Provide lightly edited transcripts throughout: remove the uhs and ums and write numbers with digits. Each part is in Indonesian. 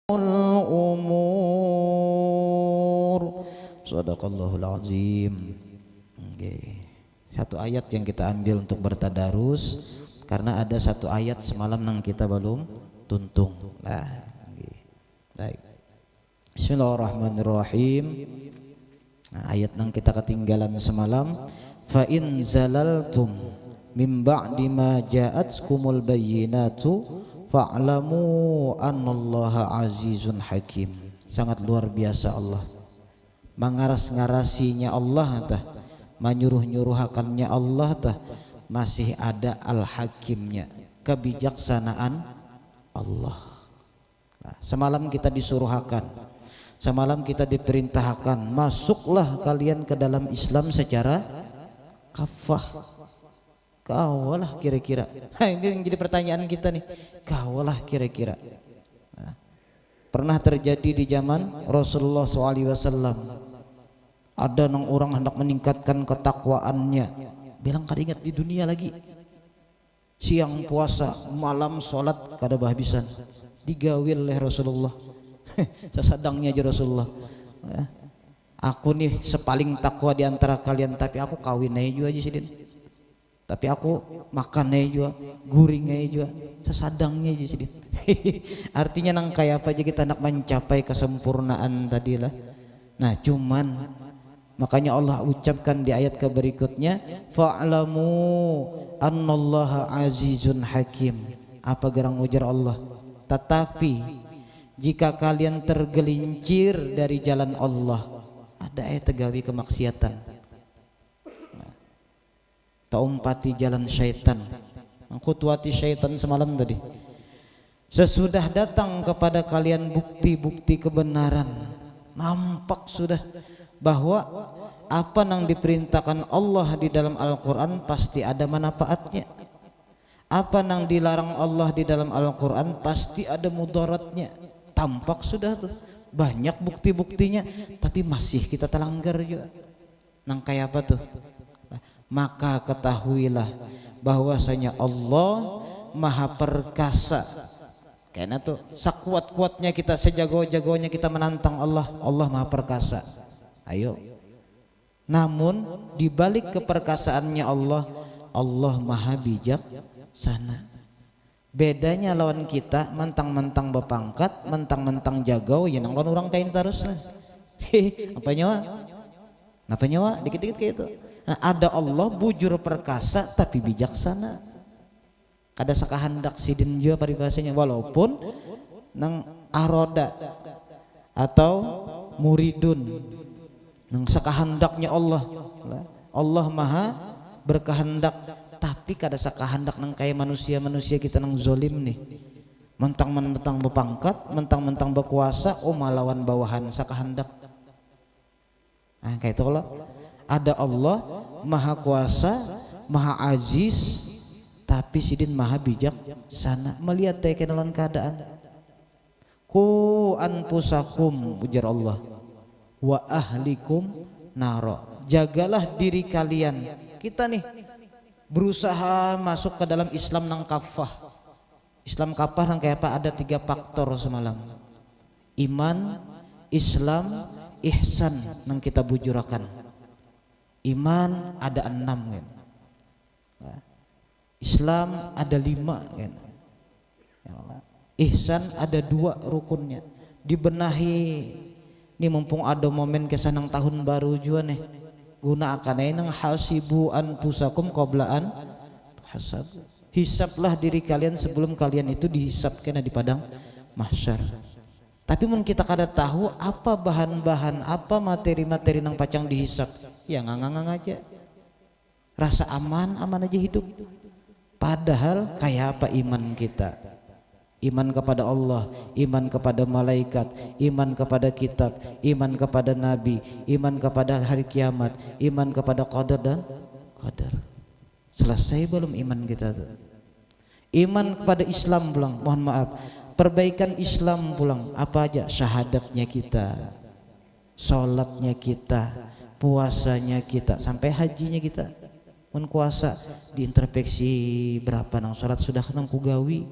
umur. Shadaqallahul azim. Okay. Satu ayat yang kita ambil untuk bertadarus karena ada satu ayat semalam yang kita belum tuntung. Nah, okay. Baik. Bismillahirrahmanirrahim. Nah, ayat yang kita ketinggalan semalam, fa in zalaltum min ba'di ma ja'atkumul bayyinatu fa'lamu annallaha azizun hakim. Sangat luar biasa Allah. Mengaras-ngarasinya Allah tah, menyuruh-nyuruhakannya Allah tah, masih ada al-hakimnya, kebijaksanaan Allah. Nah, semalam kita disuruhkan, semalam kita diperintahkan, masuklah kalian ke dalam Islam secara kafah. Kawalah kira-kira. Ini yang jadi pertanyaan kita nih. Kawalah kira-kira. Nah, pernah terjadi di zaman Rasulullah SAW. Ada orang hendak meningkatkan ketakwaannya, bilang kada ingat di dunia lagi. Siang puasa, malam sholat kada bahabisan. Digawil oleh Rasulullah. Sesadangnya aja Rasulullah. Aku nih sepaling takwa di antara kalian, tapi aku kawin aja juga aja sidin. Tapi aku makan aja juga, guring aja juga, sesadangnya aja sidin. Artinya nang kayak apa aja kita nak mencapai kesempurnaan tadi lah. Nah cuman makanya Allah ucapkan di ayat berikutnya, fa'lamu annallaha azizun hakim. Apa gerang ujar Allah? Tetapi jika kalian tergelincir dari jalan Allah, ada ayat tegawi kemaksiatan, taumpati jalan syaitan, mengkutuati syaitan semalam tadi. Sesudah datang kepada kalian bukti-bukti kebenaran, nampak sudah bahwa apa yang diperintahkan Allah di dalam Al-Quran pasti ada manfaatnya. Apa yang dilarang Allah di dalam Al-Quran pasti ada mudaratnya. Tampak sudah tuh, banyak bukti-buktinya, tapi masih kita terlanggar juga. Nang kayak apa tuh? Maka ketahuilah bahwasanya Allah maha perkasa. Karena tuh sekuat-kuatnya kita, sejago-jagonya kita menantang Allah, Allah maha perkasa. Ayo. Namun dibalik keperkasaannya Allah, Allah maha bijaksana. Bedanya lawan kita mentang-mentang bepangkat, mentang-mentang jago, ya nang lawan orang kain terus. Apa nyawa? Apa nyawa? Dikit-dikit kayak itu. Nah, ada Allah bujur perkasa tapi bijaksana. Kada sakahandak sidin jua paribasanya, walaupun nang aroda atau muridun nang sakahandaknya Allah. Allah maha berkehendak, tapi kada sakahandak nang kayak manusia-manusia kita nang zolim nih. Mentang-mentang bepangkat, mentang-mentang berkuasa, malawan bawahan sakahandak. Nah, kayak itu kalau ada Allah maha kuasa, maha aziz, tapi sidin maha bijaksana, melihat tekenalan keadaan. Ku anfusakum, ujar Allah, wa ahlikum naro. Jagalah diri kalian. Kita nih berusaha masuk ke dalam Islam nang kafah. Islam kafah nang kayak apa? Ada 3 faktor semalam. Iman, Islam, ihsan nang kita bujurakan. Iman ada 6 kan. Islam ada 5 kan. Ihsan ada 2 rukunnya. Dibenahi. Ini mumpung ada momen kesanang tahun baru juga nih. Gunakan aja nang hasibu anfusakum qablaan hasab. Hisablah diri kalian sebelum kalian itu dihisabkan di padang mahsyar. Tapi mun kita kada tahu apa bahan-bahan, apa materi-materi nang pacang dihisap, ya ngangang aja. Rasa aman aja hidup. Padahal kayak apa iman kita? Iman kepada Allah, iman kepada malaikat, iman kepada kitab, iman kepada nabi, iman kepada hari kiamat, iman kepada qadar dan qadar. Selesai belum iman kita tuh? Iman kepada Islam pulang, mohon maaf, perbaikan Islam pulang, apa aja? Syahadatnya kita, sholatnya kita, puasanya kita, sampai hajinya kita. Mun kuasa diintrospeksi berapa nang sholat sudah nang kugawi,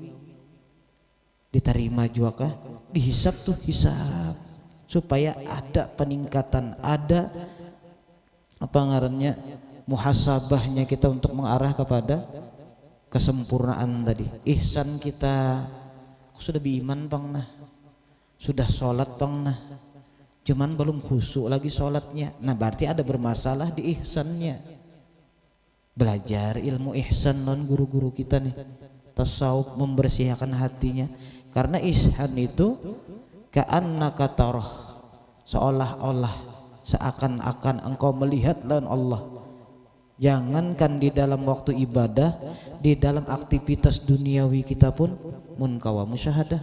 diterima juga kah, dihisap tuh, hisap supaya ada peningkatan, ada apa ngarannya muhasabahnya kita untuk mengarah kepada kesempurnaan tadi. Ihsan kita sudah beriman bang nah, sudah sholat bang nah, cuman belum khusyuk lagi sholatnya, nah berarti ada bermasalah di ihsannya. Belajar ilmu ihsan non guru-guru kita nih tasawuf, membersihkan hatinya, karena ihsan itu ka'annaka tarah, seolah-olah, seakan-akan engkau melihat lawan Allah. Jangankan di dalam waktu ibadah, di dalam aktivitas duniawi kita pun mun kawa musyahadah,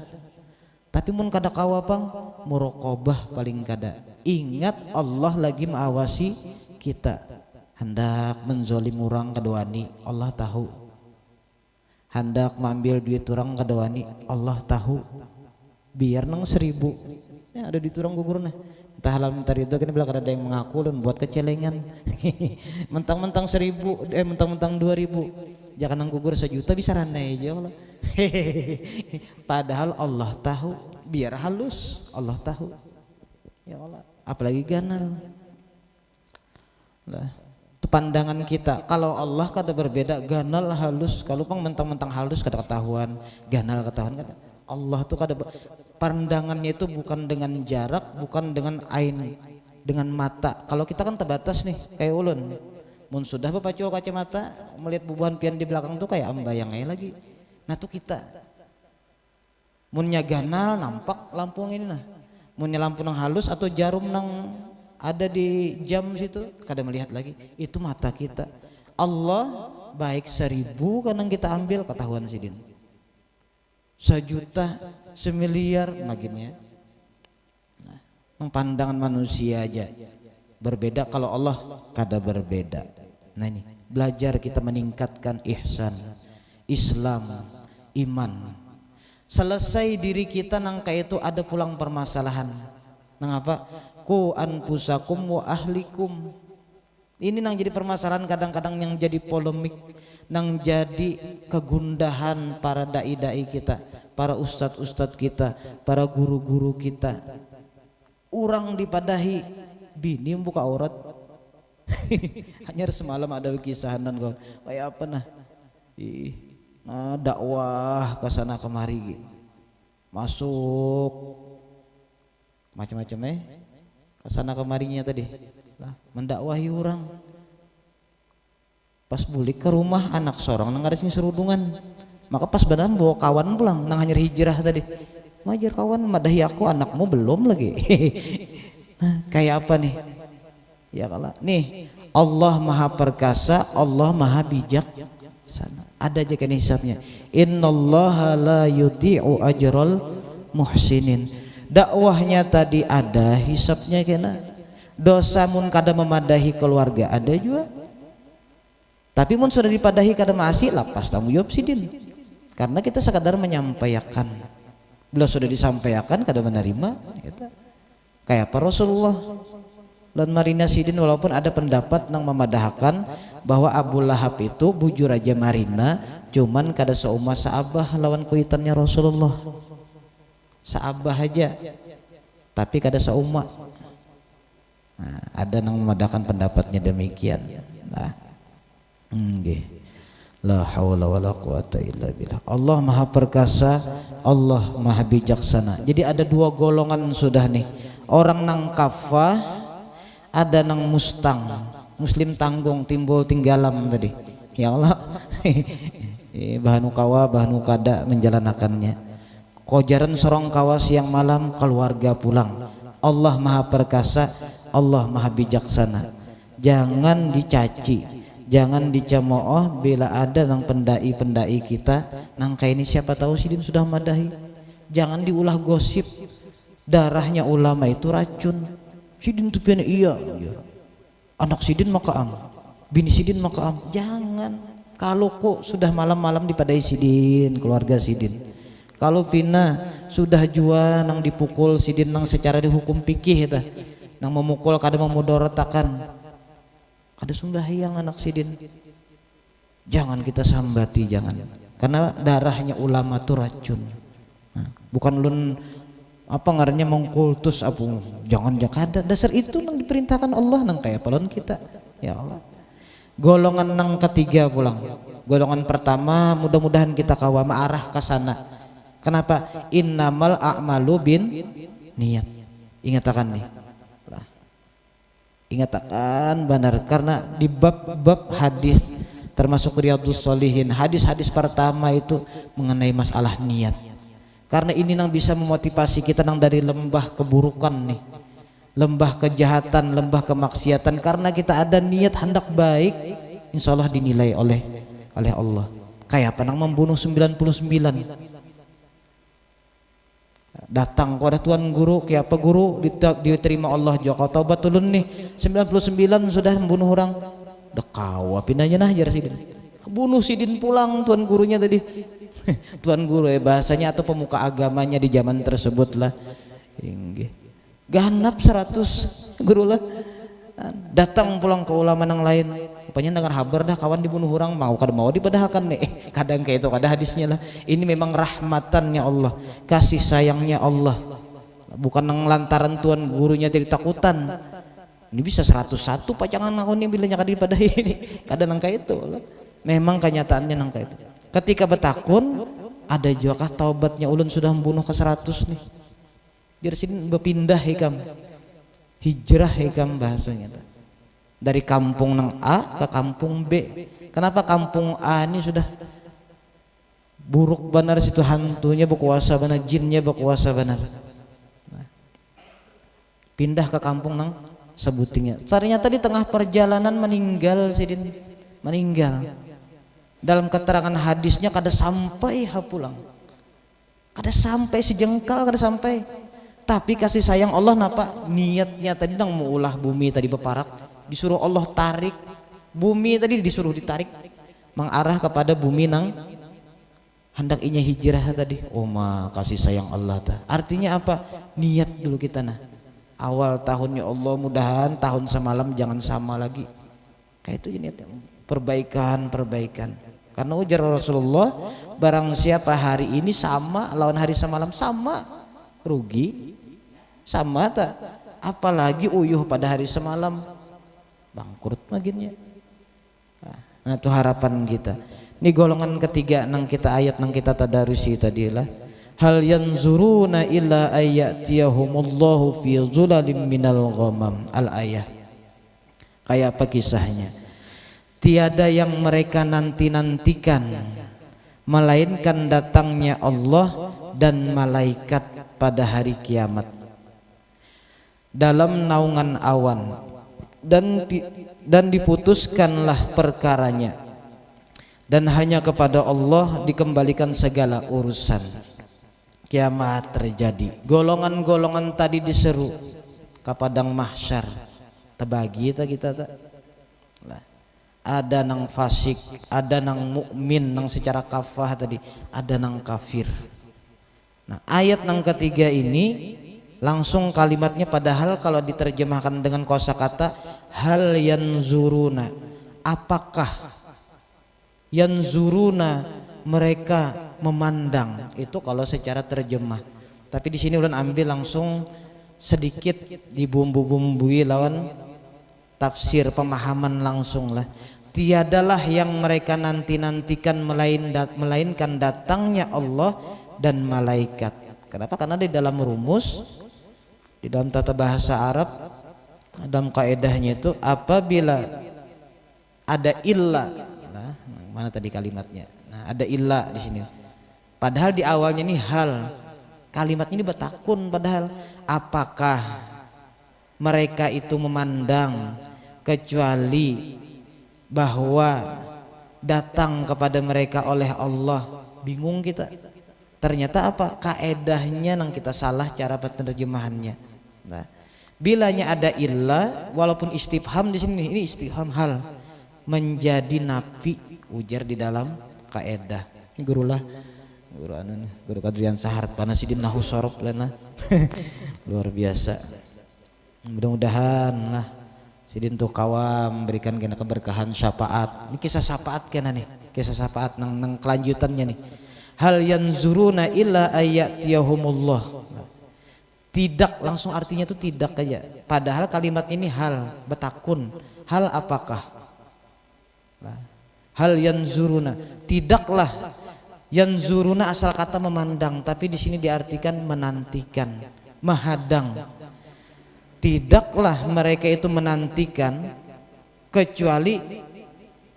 tapi mun kada kawa pang muraqabah, paling kada ingat Allah lagi mengawasi kita. Hendak menzolim orang kadawani, Allah tahu. Hendak mengambil duit orang kadawani, Allah tahu. Biar nang 1000 ya ada di turang gugurna, entah halal mentar itu kan bilang ada yang mengaku dan buat kecelengan. Mentang-mentang 1000 mentang-mentang 2000, jangan nang gugur 1 juta bisa ranai aja Allah. Padahal Allah tahu, biar halus Allah tahu. Ya Allah, apalagi ganal lah. Pandangan kita, kalau Allah kada berbeda, ganal halus, kalau pang mentang-mentang halus kada ketahuan, ganal ketahuan kada. Allah tuh kada, pandangannya itu bukan dengan jarak, bukan dengan ain, dengan mata. Kalau kita kan terbatas nih, kayak ulun mun sudah bepacul kacamata melihat bubuhan pian di belakang tuh kayak ambayang aja lagi. Nah tuh kita munnya ganal nampak lampu ini nah, munnya lampu nang halus atau jarum nang ada di jam situ kada melihat lagi, itu mata kita. Allah baik 1000 kadang kita ambil ketahuan sidin, 1 juta, 1 miliar maginnya. Nah, pandangan manusia aja berbeda, kalau Allah kada berbeda. Nah ini belajar kita meningkatkan ihsan, Islam, iman. Selesai diri kita nang kayak itu ada pulang permasalahan. Nang apa? Ku anfusakum wa ahlikum. Ini nang jadi permasalahan kadang-kadang, yang jadi polemik, nang jadi kegundahan para dai-dai kita, para ustadz-ustadz kita, para guru-guru kita. Orang dipadahi bini buka aurat. Hanya semalam ada kisahanan kau, kayak apa nah? Nah dakwah ke sana kemari, masuk macam-macam kesana kemarinya tadi lah, mendakwahi orang. Pas bulik ke rumah anak sorong nang ada serudungan, maka pas badan bawa kawan pulang nang hanya hijrah tadi, majar kawan madahi aku, anakmu belum lagi. Nah kayak apa nih ya kalah nih, Allah maha perkasa, Allah maha bijak sana. Ada aja kan hisabnya, innallaha la yudhi'u ajral muhsinin. Dakwahnya tadi ada hisapnya kena, dosa mun kada memadahi keluarga ada juga, tapi mun sudah dipadahi kada masih lapas tanggung jawab sidin, karena kita sekadar menyampaikan. Bila sudah disampaikan kada menerima kita. Kayak apa Rasulullah lan marina sidin, walaupun ada pendapat nang memadahkan bahwa Abu Lahab itu bujur aja marina, cuman kada seumah saabah lawan kuitannya Rasulullah, saabah aja tapi kada seumah. Nah, ada yang memadahkan pendapatnya demikian. Nah, la haula wala quwata illa billah. Allah maha perkasa, Allah maha bijaksana. Jadi ada 2 golongan sudah nih, orang nang kafah, ada nang mustang, muslim tanggung timbul tinggalam tadi. Ya Allah, bahanu kawa bahanu kada menjalanakannya. Kojaran sorong kawa siang malam, keluarga pulang. Allah maha perkasa, Allah maha bijaksana. Jangan dicaci, jangan dicemooh bila ada nang pendai-pendai kita nang kayak ini, siapa tahu sidin sudah madahi. Jangan diulah gosip, darahnya ulama itu racun. Sidin tuh pian iya, anak sidin makaam, bini sidin makaam. Jangan, kalau kok sudah malam-malam dipadai sidin, keluarga sidin. Kalau Vina sudah jua nang dipukul sidin nang secara dihukum pikih itu, nang memukul kada memudorotakan, kada sembahyang anak sidin. Jangan kita sambati, jangan, karena darahnya ulama itu racun. Bukan lun apa ngarannya mengkultus apa, jangan jakada dasar itu nang diperintahkan Allah nang kayak palon kita ya Allah. Golongan nang ketiga pulang, golongan pertama mudah-mudahan kita kawa arah ke sana. Kenapa? Innamal a'malu bin niat. Ingatakan nih, ingatakan benar, karena di bab-bab hadis termasuk Riyadhus Shalihin, hadis-hadis pertama itu mengenai masalah niat. Karena ini nang bisa memotivasi kita nang dari lembah keburukan nih, lembah kejahatan, lembah kemaksiatan. Karena kita ada niat hendak baik, insya Allah dinilai oleh Allah. Kayak apa nang membunuh 99, datang kepada tuan guru, kayak apa guru diterima Allah joko taubat tulun nih 99 sudah membunuh orang, dekawa pindahnya nah jar sidin, bunuh sidin pulang tuan gurunya tadi. Tuan guru bahasanya atau pemuka agamanya di zaman tersebut lah, ganap 100 guru lah, datang pulang ke ulama yang lain, rupanya dengar kabar dah kawan dibunuh orang, mau dipadahakan nih. Kadang kayak itu, ada hadisnya lah. Ini memang rahmatannya Allah, kasih sayangnya Allah, bukan lantaran tuan gurunya jadi takutan. Ini bisa 101 pacangan aku nih bilangnya kadang pada ini, kadang kayak itu lah. Memang kenyataannya nang kayak itu. Ketika betakun ada juga taubatnya ulun sudah membunuh ke 100 nih. Jadi sini berpindah hikam, hijrah hikam bahasanya. Dari kampung nang A ke kampung B. Kenapa kampung A ini sudah buruk benar, situ hantunya berkuasa benar, jinnya berkuasa benar. Nah, pindah ke kampung nang sebutingnya. Ternyata di tengah perjalanan meninggal sidin, meninggal. Dalam keterangan hadisnya kada sampai pulang, kada sampai sejengkal, kada sampai. Tapi kasih sayang Allah napa niatnya tadi nang mau ulah bumi tadi beparak, disuruh Allah tarik bumi tadi, disuruh ditarik mengarah kepada bumi nang hendak inya hijrah tadi. Oh ma kasih sayang Allah ta. Artinya apa? Niat dulu kita nah. Awal tahunnya Allah mudahan tahun semalam jangan sama lagi. Kayak itu niatnya. Perbaikan. Karena ujar Rasulullah, barang siapa hari ini sama lawan hari semalam sama, rugi sama tak, apalagi uyuh pada hari semalam, bangkrut maginnya. Nah itu harapan kita. Ini golongan ketiga nang kita ayat nang kita tadarusi tadilah, hal yanzuruna illa ayyatiyahumullahu fi dzulalim minal ghamam, al ayah. Kayak apa kisahnya? Tiada yang mereka nanti-nantikan melainkan datangnya Allah dan malaikat pada hari kiamat dalam naungan awan, dan diputuskanlah perkaranya, dan hanya kepada Allah dikembalikan segala urusan. Kiamat terjadi, golongan-golongan tadi diseru ke padang mahsyar, terbagi kita tak. Ada nang fasik, ada nang mukmin nang secara kafah tadi, ada nang kafir. Nah ayat nang ketiga ini langsung kalimatnya, padahal kalau diterjemahkan dengan kosakata hal yanzuruna, apakah yanzuruna, mereka memandang, itu kalau secara terjemah. Tapi di sini ulun ambil langsung sedikit dibumbu-bumbui lawan tafsir pemahaman langsung lah. Tiadalah yang mereka nanti-nantikan melainkan datangnya Allah dan malaikat. Kenapa? Karena di dalam rumus, di dalam tata bahasa Arab, dalam kaedahnya itu apabila ada illa, nah, mana tadi kalimatnya? Nah, ada illa di sini. Padahal di awalnya ini hal, kalimatnya ini betakun. Padahal apakah mereka itu memandang kecuali bahwa datang kepada mereka oleh Allah? Bingung kita. Ternyata apa? Kaedahnya nang kita salah cara penerjemahannya. Nah, bilanya ada illa, walaupun istifham di sini, ini istifham hal, menjadi nafi ujar di dalam kaedah. Ini guru Kadrian Saharat Panasidin Nahu Sorob lena. Luar biasa. Mudah-mudahan lah sidin tuh kawam memberikan kena keberkahan syafaat. Ini kisah syafaat kena nih, kisah syafaat nang kelanjutannya nih. hal yanzuruna illa ayatiyahumullah. Tidak langsung artinya itu tidak aja, padahal kalimat ini hal betakun, hal apakah, hal yanzuruna, tidaklah, yanzuruna asal kata memandang, tapi di sini diartikan menantikan, menghadang. Tidaklah mereka itu menantikan kecuali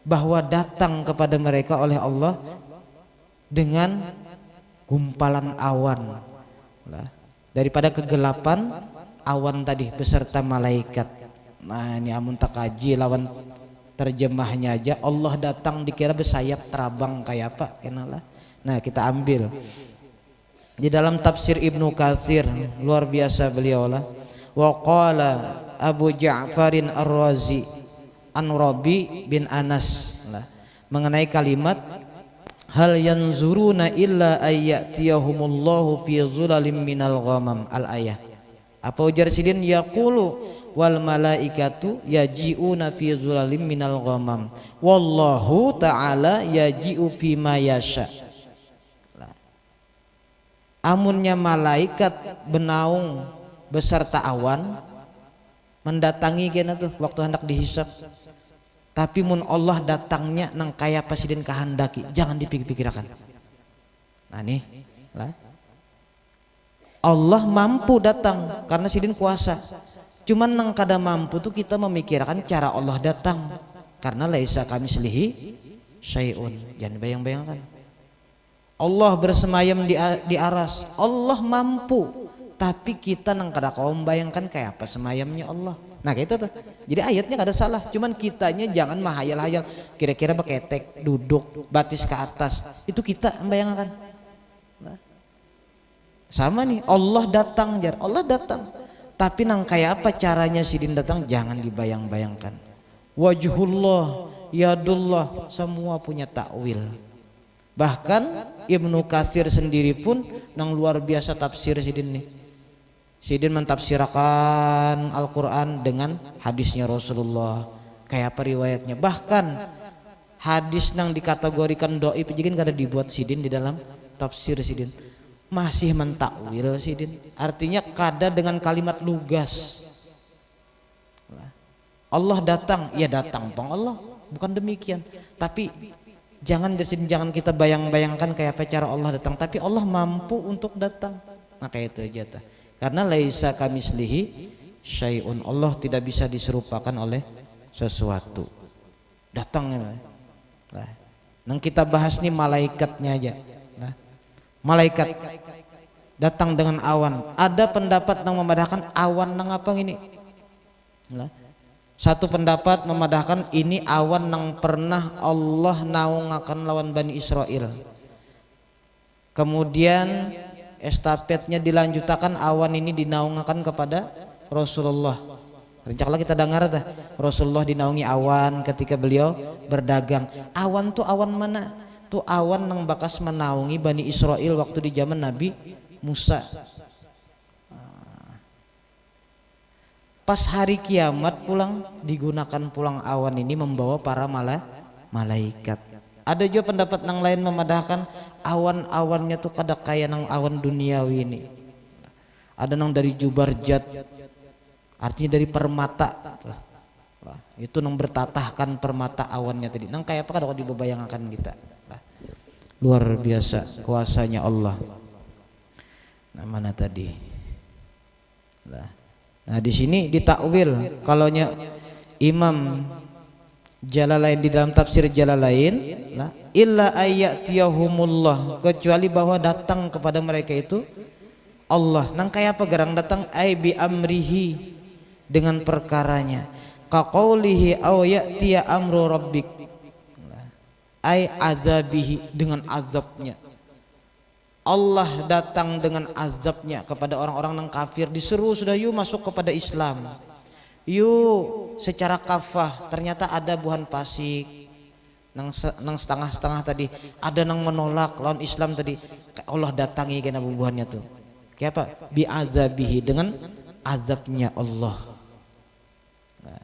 bahwa datang kepada mereka oleh Allah dengan gumpalan awan, daripada kegelapan awan tadi beserta malaikat. Nah ini amun tak kaji lawan terjemahnya aja, Allah datang dikira bersayap terabang kayak apa kenalah. Nah kita ambil di dalam tafsir Ibnu Katsir, luar biasa beliau lah. Wa qala Abu Ja'farin Ar-Razi an Rabi bin Anas lah, mengenai kalimat hal yanzuruna illa ayyatiyahumullahu fi zulalim minal ghamam al-ayah. Apa ujar sidin? Yaqulu wal malaikatu yaji'una fi zulalim minal ghamam wallahu ta'ala yaji'u fi ma yasha. Amunnya malaikat benaung beserta awan mendatangi kena tuh waktu hendak dihisab. Tapi mun Allah datangnya nang kaya presiden kehendaki, jangan dipikir-pikirkan. Nah nih, lah. Allah mampu datang karena sidin kuasa. Cuman nang kada mampu tuh kita memikirkan cara Allah datang, karena laisa kamislihi syai'un. Jangan bayang-bayangkan. Allah bersemayam di aras, Allah mampu. Tapi kita nang kada kaum bayangkan kayak apa semayamnya Allah. Nah kayak itu tuh. Jadi ayatnya gak ada salah, cuman kitanya jangan mahayal-hayal kira-kira beketek duduk batis ke atas, itu kita membayangkan. Nah, sama nih Allah datang, jar Allah datang, tapi nang kayak apa caranya sidin datang jangan dibayang-bayangkan. Wajhullah, yadullah, semua punya takwil. Bahkan Ibnu Katsir sendiri pun nang luar biasa tafsir sidin nih. Sidin mentafsirkan Al-Quran dengan hadisnya Rasulullah, kayak apa riwayatnya. Bahkan hadis nang dikategorikan dhaif jadi kada dibuat sidin di dalam tafsir sidin, masih mentakwil sidin. Artinya kada dengan kalimat lugas. Allah datang, ya datang pang Allah, bukan demikian. Tapi jangan kita bayang-bayangkan kayak apa cara Allah datang, tapi Allah mampu untuk datang. Nah kayak itu aja ta. Karena laisa kamislihi syai'un, Allah tidak bisa diserupakan oleh sesuatu. Datangnya. Nah, nang kita bahas nih malaikatnya aja. Nah, malaikat datang dengan awan. Ada pendapat yang memadahkan awan nang apa ini? Nah, satu pendapat memadahkan ini awan nang pernah Allah naungakan lawan Bani Israel. Kemudian estafetnya dilanjutkan, awan ini dinaungakan kepada Rasulullah. Rencaklah kita dengar dah, Rasulullah dinaungi awan ketika beliau berdagang. Awan tuh awan mana? Tuh awan nang bakas menaungi Bani Israel waktu di zaman Nabi Musa. Pas hari kiamat pulang, digunakan pulang awan ini membawa para malaikat. Ada juga pendapat nang lain memadahkan awan-awannya tuh kada kaya nang awan duniawi ini. Ada nang dari Jubarjat, artinya dari permata. Itu nang bertatahkan permata awannya tadi. Nang kayak apa kada kau dibayangkan kita. Luar biasa kuasanya Allah. Nah mana tadi? Nah di sini ditakwil kalaunya Imam Jalalain di dalam tafsir Jalalain, illa ayyatiyahumullah, kecuali bahwa datang kepada mereka itu Allah. Nang kayak apa gerang datang? Ai bi amrihi, dengan perkaranya. Ka qaulihi aw ya'tiya amru rabbik, ai azabihi, dengan azabnya. Allah datang dengan azabnya kepada orang-orang nang kafir, diseru sudah yuk masuk kepada Islam. Yuk secara kafah, ternyata ada buhan pasik nang setengah-setengah tadi, ada nang menolak lawan Islam tadi. Allah datangi kena bubuhannya tuh. Kayak apa? Bi azabihi, dengan azabnya Allah. Nah,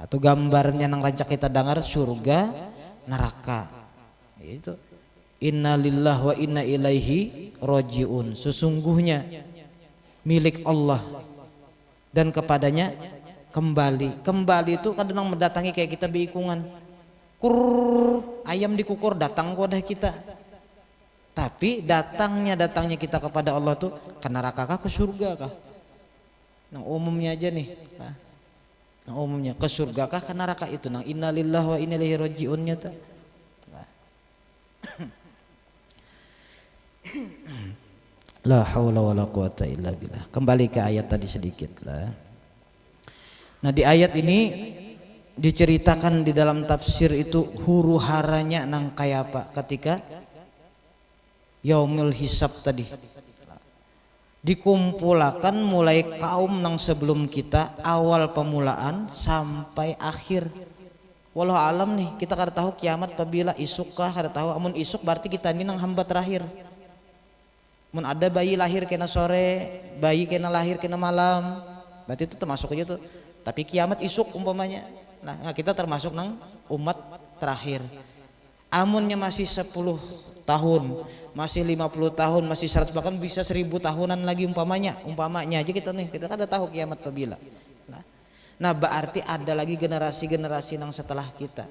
atau gambarnya nang rancak kita dengar surga neraka. Inna lillahi wa inna ilaihi rajiun. Sesungguhnya milik Allah dan kepadanya kembali. Kembali itu kadang mendatangi kayak kita beikungan. Kur ayam dikukur datang kodah kita. Tapi datangnya kita kepada Allah tuh ke neraka kah ke surga kah? Nah umumnya aja nih. Nah umumnya ke surga kah ke neraka itu. Nah inna lillahi wa inna ilaihi rajiunnya tuh. La haula wala quwata illa billah. Kembali ke ayat tadi sedikit lah. Nah di ayat ini diceritakan di dalam tafsir itu huru haranya nang kayak apa ketika yaumul hisab tadi. Dikumpulakan mulai kaum nang sebelum kita awal pemulaan sampai akhir. Walau alam nih kita kada tahu kiamat apabila isuk kah kada tahu. Amun isuk berarti kita ini nang hamba terakhir. Mun ada bayi lahir kena sore, bayi kena lahir kena malam, berarti itu termasuk aja tuh. Tapi kiamat isuk umpamanya. Nah kita termasuk nang umat terakhir. Amunnya masih 10 tahun, masih 50 tahun, masih 100 bahkan bisa 1000 tahunan lagi umpamanya aja kita nih, kita kan ada tahu kiamat apabila. Nah berarti ada lagi generasi-generasi yang setelah kita.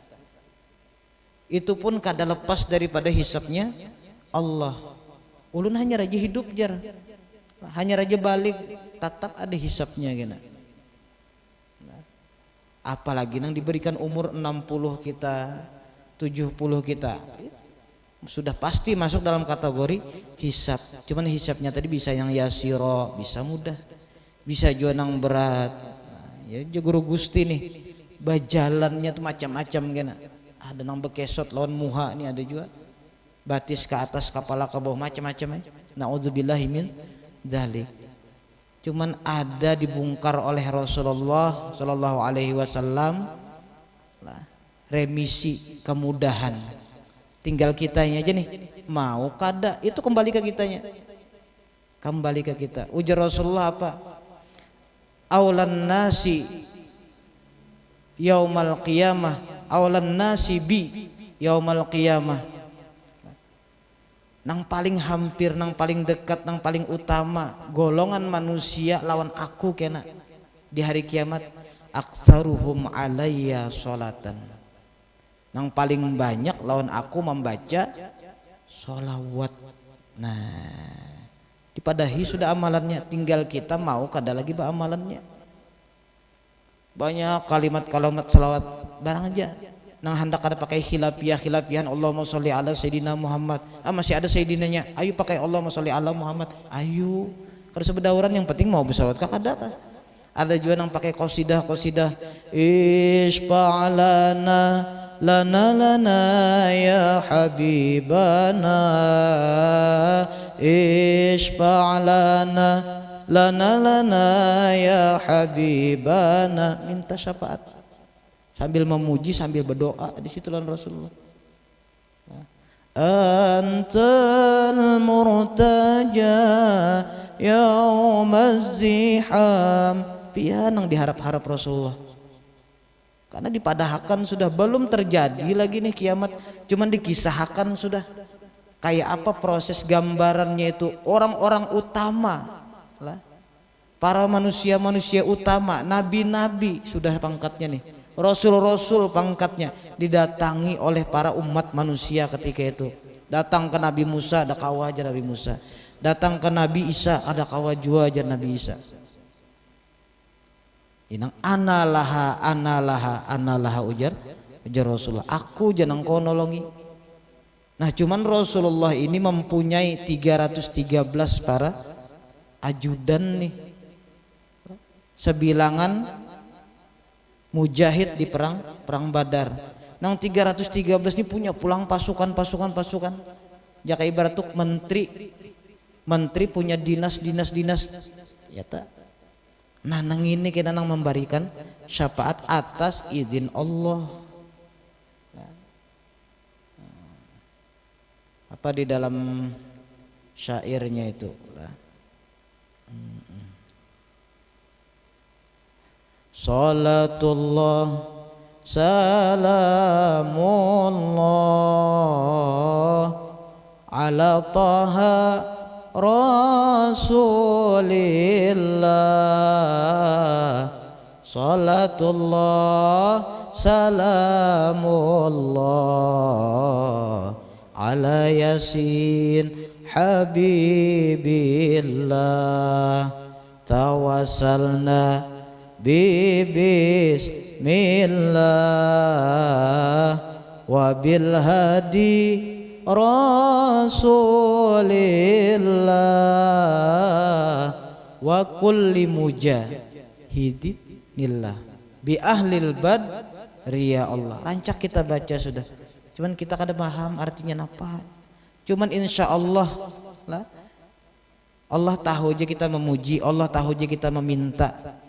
Itu pun kada lepas daripada hisabnya Allah. Ulun hanya raja hidup jar, hanya raja balik, tetap ada hisapnya gina. Apalagi nang diberikan umur 60 kita, 70 kita, sudah pasti masuk dalam kategori hisap. Cuman hisapnya tadi bisa yang yasiro, bisa mudah, bisa juga nang berat. Ya guru gusti nih, bajalannya tuh macam-macam gina. Ada nang bekesot lawan muha nih ada juga. Batis ke atas kepala ke bawah macam-macam. Naudzubillahi min dzalik. Cuman ada dibongkar oleh Rasulullah sallallahu alaihi wasallam remisi kemudahan. Tinggal kitanya aja nih mau kada itu kembali ke kitanya. Kembali ke kita. Ujar Rasulullah apa? Aulan nasi yaumal qiyamah, aulan nasi bi yaumal qiyamah. Nang paling hampir, nang paling dekat, nang paling utama golongan manusia lawan aku kena di hari kiamat aktsaruhum alayya sholatan. Nang paling banyak lawan aku membaca sholawat. Nah dipadahi sudah amalannya, tinggal kita mau kada lagi amalannya. Banyak kalimat-kalimat salawat barang aja. Nang hendak ada pakai khilafiah-khilafian Allahumma sholli ala sayyidina Muhammad. Masih ada sayyidinanya. Ayo pakai Allahumma sholli ala Muhammad. Ayo. Kalau sebedauran yang penting mau bersalawat kah ada kah? Ada juga nang pakai qasidah Ishfa'lana lana ya habibana Ishfa'lana lana ya habibana. Minta syafaat sambil memuji sambil berdoa di situ lawan Rasulullah. Antal murtaja yaumaz ziham. Pian yang diharap-harap Rasulullah. Karena dipadahkan sudah belum terjadi lagi nih kiamat, cuman dikisahkan sudah. Kayak apa proses gambarannya itu orang-orang utama lah. Para manusia-manusia utama, nabi-nabi sudah pangkatnya nih. Rasul-rasul pangkatnya didatangi oleh para umat manusia ketika itu. Datang ke Nabi Musa ada kawah aja Nabi Musa. Datang ke Nabi Isa ada kawah jua aja Nabi Isa. Inang analaha ujar Rasulullah. Aku jangan kau nolongi. Nah cuman Rasulullah ini mempunyai 313 para ajudan nih. Sebilangan mujahid di perang Badar. Nang 313 ini punya pulang pasukan. Jaka ibarat tuh menteri punya dinas. Ya tak. Nah nang ini kita nang memberikan syafaat atas izin Allah. Apa di dalam syairnya itu lah. Salatullah salamullah ala taha rasulillah salatullah salamullah ala yasin habibillah tawassalna bismillah wabil hadi rasulillah wa kulli mujahidinillah bi ahlil badri ya Allah. Rancak kita baca sudah, cuman kita kada paham artinya apa. Cuman insya Allah lah, Allah tahu aja kita memuji, Allah tahu aja kita meminta.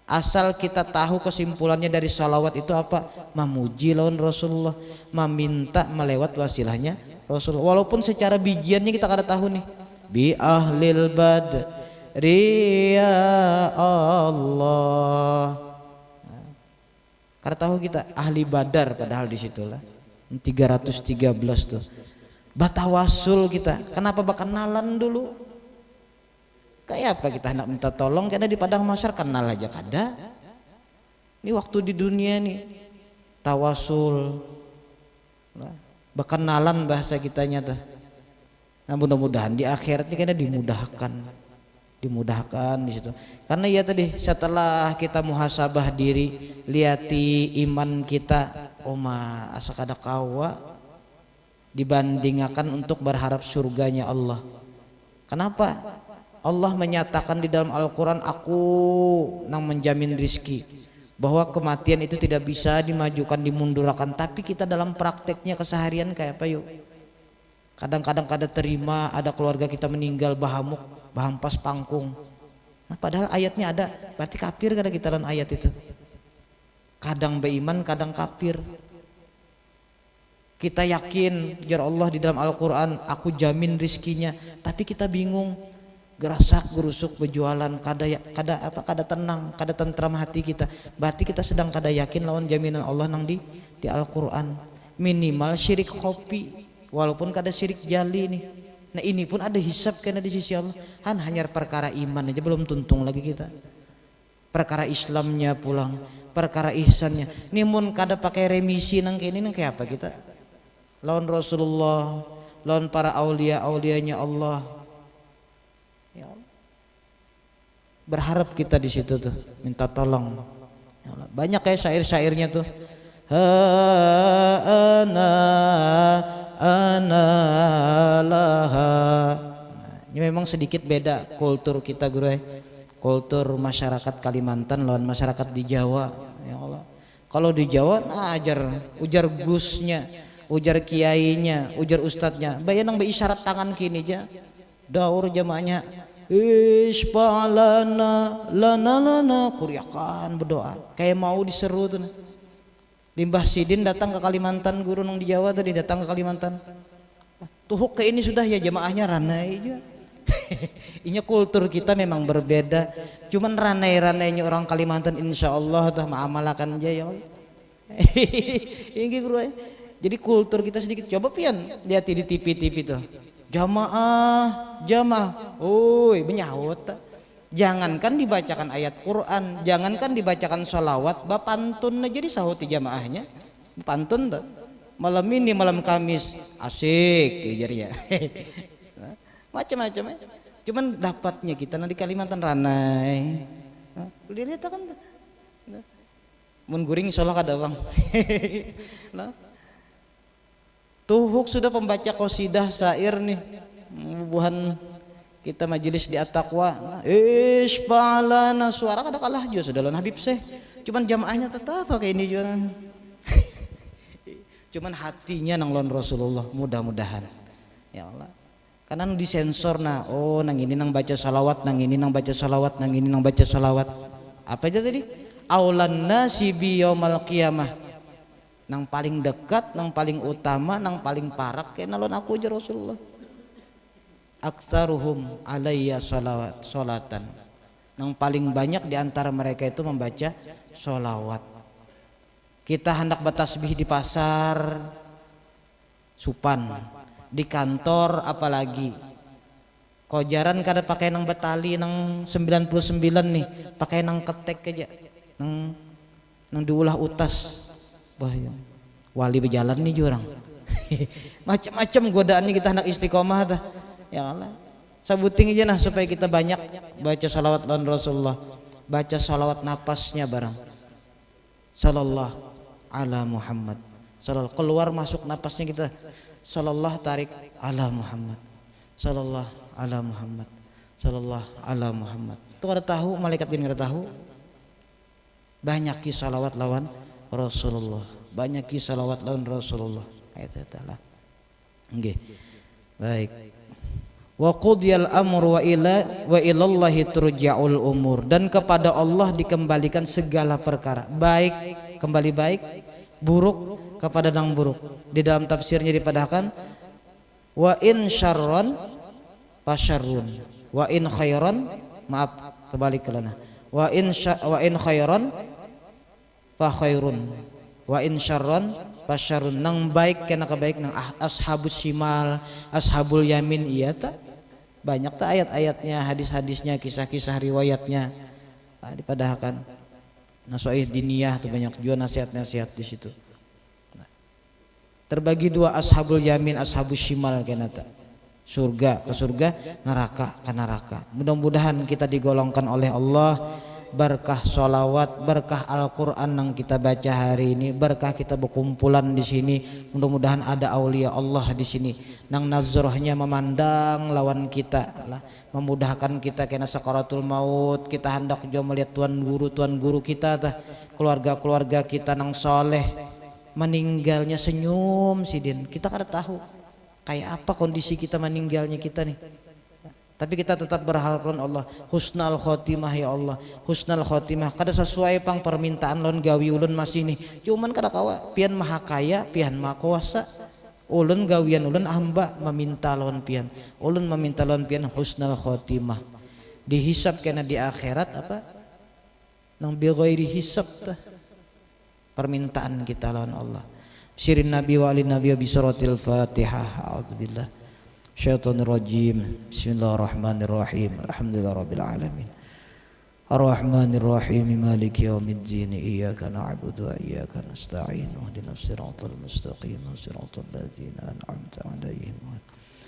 Asal kita tahu kesimpulannya dari salawat itu apa? Memuji lawan Rasulullah, meminta melewat wasilahnya Rasulullah. Walaupun secara bijiannya kita kada tahu nih. Bi ahlil badri ya Allah. Kada tahu kita ahli Badar padahal di situlah 313 tuh. Batawasul kita. Kenapa berkenalan dulu? Kayak apa kita hendak minta tolong karena di padang mahsyar kenal aja kada. Ini waktu di dunia nih tawasul, berkenalan bahasa kitanya tuh. Nah mudah-mudahan di akhirat ini karena dimudahkan di situ. Karena ya tadi setelah kita muhasabah diri, liati iman kita, oma asa kada kawa dibandingkan untuk berharap surganya Allah. Kenapa? Allah menyatakan di dalam Al-Quran, aku nang menjamin rizki, bahwa kematian itu tidak bisa dimajukan, dimundurkan. Tapi kita dalam prakteknya keseharian kayak apa yuk? Kadang-kadang kada terima ada keluarga kita meninggal bahamuk, bahampas pangkung. Nah, padahal ayatnya ada, berarti kafir kada kita dalam ayat itu. Kadang beiman, kadang kafir. Kita yakin jar Allah di dalam Al-Quran, aku jamin rizkinya, tapi kita bingung. Gerasak gerusuk berjualan kada tenang, kada tentram hati kita. Berarti kita sedang kada yakin lawan jaminan Allah nang di Al-Quran. Minimal syirik kopi, walaupun kada syirik jali nih. Nah ini pun ada hisab kena di sisi Allah. Hanya perkara iman aja belum tuntung lagi kita. Perkara Islamnya pulang, perkara ihsannya. Nimun kada pakai remisi nang kayak ini nang kayak apa kita? Lawan Rasulullah, lawan para aulianya Allah. Berharap kita di situ tuh minta tolong. Banyak kayak syair-syairnya tuh. Ana laha. Ini memang sedikit beda kultur kita guru. Kultur masyarakat Kalimantan lawan masyarakat di Jawa. Ya Allah. Kalau di Jawa ujar gusnya, ujar kiainya, ujar ustadznya. Bayang nang isyarat tangan kini aja. Daur jamaahnya. Ishfa'lana lana kuryakan berdoa kayak mau diseru tuh. Limbah Sidin datang ke Kalimantan, guru nang di Jawa tadi datang ke Kalimantan. Tuhuk ke ini sudah ya jamaahnya ranai aja. Ini kultur kita memang berbeda. Cuman ranai-ranainya orang Kalimantan insya Allah tuh mengamalkan aja ya. Ini guru. Jadi kultur kita sedikit coba pian lihat di TV tuh. Jamaah, menyaut. Jangankan dibacakan ayat Quran, jangankan dibacakan sholawat, bapantun jadi sahuti jamaahnya, pantun tuh. Malam ini malam Kamis, asik, ya. Macam-macam. Cuman dapatnya kita nanti Kalimantan ranai. Lihat kan, mun guring sholat kada bang. Tuhuk sudah pembaca qasidah syair nih, buhan kita majelis di At-Taqwa. Ishfa'lana suara kada kalah juga sudah lawan Habib Syekh. Cuman jamaahnya tetap pakai ini juga. Cuman hatinya nang lawan Rasulullah mudah-mudahan. Ya Allah. Karena disensor nang ini nang baca salawat, nang ini nang baca salawat, nang ini nang baca salawat. Apa aja tadi? Aulan nasi bi yaumal qiyamah. Nang paling dekat, nang paling utama, nang paling parak kayak nalon aku aja Rasulullah. Aktsaruhum alayya salatan. Nang paling banyak diantara mereka itu membaca sholawat. Kita hendak bertasbih di pasar, supan. di kantor apalagi. Kojaran kada pakai nang Betali nang 99 nih, pakai nang ketek aja. Nang diulah utas. Bahaya. Wali berjalan nih jurang. Macam-macam godaan nih kita hendak istiqomah dah. Ya Allah. Sabuting aja nah supaya kita banyak baca salawat lawan Rasulullah, baca salawat napasnya barang. Sallallahu ala Muhammad. Sallallahu keluar masuk napasnya kita. Sallallahu tarik ala Muhammad. Sallallahu ala Muhammad. Sallallahu ala Muhammad. Itu kada tahu malaikat gini kada tahu. Banyak ki salawat lawan Rasulullah. Banyak ki salawat lawan Rasulullah. Ayat Allah. Nggih. Baik. Wa qudiyal amru wa ilallahi turja'ul umur, dan kepada Allah dikembalikan segala perkara, baik kembali baik, buruk kepada yang buruk. Di dalam tafsirnya dipadahkan wa in syarron fasyarrun wa in khairan, maaf terbalik kelana, wa in khairan fa khairun wa in syarron fasyarrun. Nang baik kena kebaik, nang ashabus shimal ashabul yamin, iya tak banyak tak ayat-ayatnya, hadis-hadisnya, kisah-kisah riwayatnya dipadahkan. Nasihat diniyah tuh banyak juga nasihat-nasihat di situ. Nah, terbagi dua, ashabul yamin, ashabus shimal kenata. Surga ke surga, neraka ke neraka. Mudah-mudahan kita digolongkan oleh Allah, berkah sholawat, berkah Al-Quran yang kita baca hari ini, berkah kita berkumpulan di sini. Mudah-mudahan ada aulia Allah di sini, nang nazrohnya memandang lawan kita, memudahkan kita kena sakaratul maut. Kita hendak juga melihat tuan guru kita, keluarga kita nang soleh, meninggalnya senyum sidin. Kita kada tahu kayak apa kondisi kita meninggalnya kita nih. Tapi kita tetap berharap Allah husnal khotimah, ya Allah husnal khotimah. Kada sesuai pang permintaan lon gawi ulun masih nih, cuman kada kawa pian maha kaya, pian maha kuasa. Ulun gawian ulun hamba meminta lon pian, ulun meminta lon pian husnal khotimah. Dihisab kena di akhirat apa nang bi ghairi hisab permintaan kita lawan Allah. Sirin Nabi wa alin Nabi bi suratil Fatihah. A'udzubillah syaitanir rajim. Bismillahirrahmanirrahim. Alhamdulillahirabbil alamin. Arrahmanir rahim. Maliki yaumiddin. Iyyaka na'budu wa iyyaka nasta'in. Ihdinas siratal mustaqim. Siratal ladzina an'amta 'alaihim.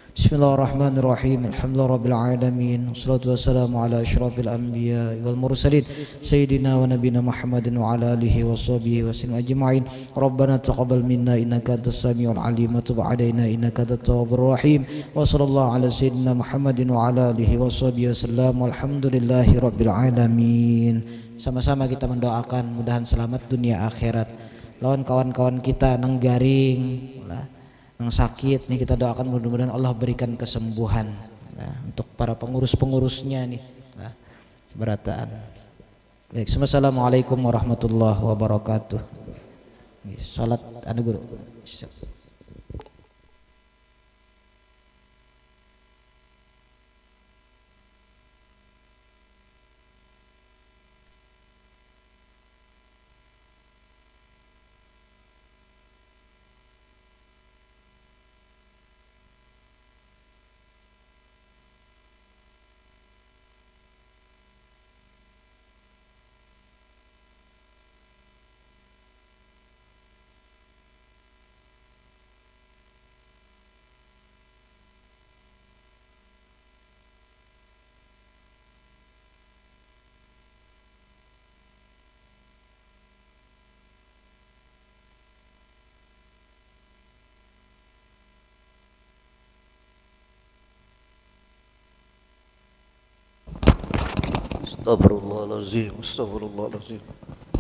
Bismillahirrahmanirrahim. Alhamdulillahirabbil alamin. Wassalatu wassalamu ala asyrafil anbiya wal mursalin sayyidina wa nabiyina Muhammadin wa ala alihi washabihi wasallam ajma'in. Rabbana taqabbal minna innaka antas samiul alim wa tub 'alaina innaka antat tawwabur rahim. Wa sallallahu ala sayyidina Muhammadin wa ala alihi washabihi wasallam. Walhamdulillahirabbil alamin. Sama-sama kita mendoakan mudahan selamat dunia akhirat. Lawan kawan-kawan kita nang garing yang sakit nih, kita doakan mudah-mudahan Allah berikan kesembuhan. Nah, untuk para pengurus-pengurusnya nih, nah, seberataan. Baik, assalamualaikum warahmatullahi wabarakatuh. Salat anu guru. Astaghfirullahalazim, astaghfirullahalazim.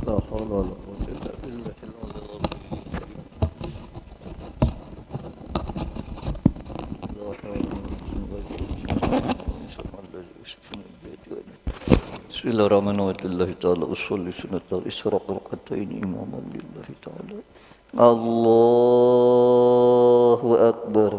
La haula wala quwwata illa billahil aliyyil azim. Bismillahirrahmanirrahim. Ta'ala usolli sunnatal isra rakatain imaman lillahi ta'ala. Allahu akbar.